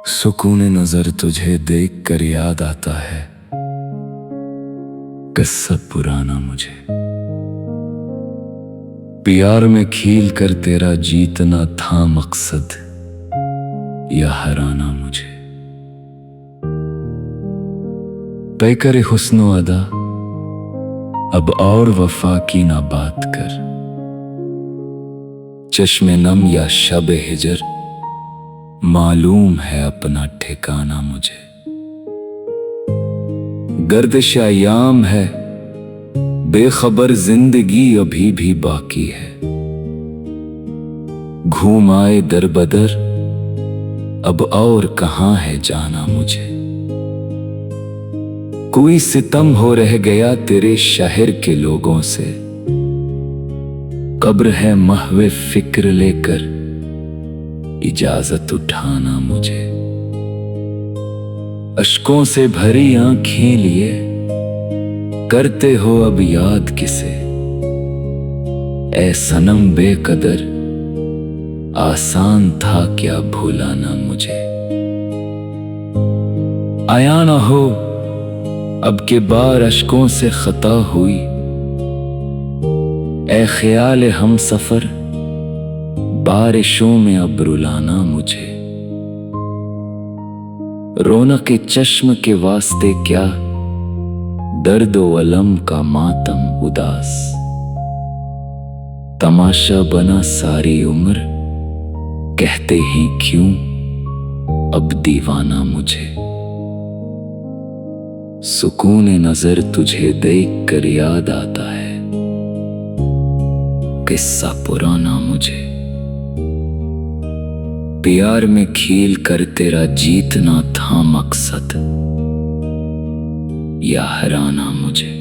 सुकून नजर तुझे देख कर याद आता है किस्सा पुराना मुझे। प्यार में खील कर तेरा जीतना था मकसद या हराना मुझे। तय करे हुस्नो अदा अब और वफा की ना बात कर। चश्मे नम या शब हिजर मालूम है अपना ठिकाना मुझे। गर्दिश अयाम है बेखबर जिंदगी अभी भी बाकी है। घूम आए दर बदर अब और कहां है जाना मुझे। कोई सितम हो रह गया तेरे शहर के लोगों से। कब्र है महवे फिक्र लेकर इजाजत उठाना मुझे। अश्कों से भरी आंखें लिए करते हो अब याद किसे। ऐ सनम बेकदर आसान था क्या भुलाना मुझे। आया ना हो अब के बार अश्कों से खता हुई। ऐ ख्याल हम सफर बारिशों में अब रुलाना मुझे। रौनक के चश्म के वास्ते क्या दर्द व अलम का मातम उदास। तमाशा बना सारी उम्र कहते ही क्यों अब दीवाना मुझे। सुकून नजर तुझे देख कर याद आता है किस्सा पुराना मुझे। प्यार में खील कर तेरा जीतना था मकसद या हराना मुझे।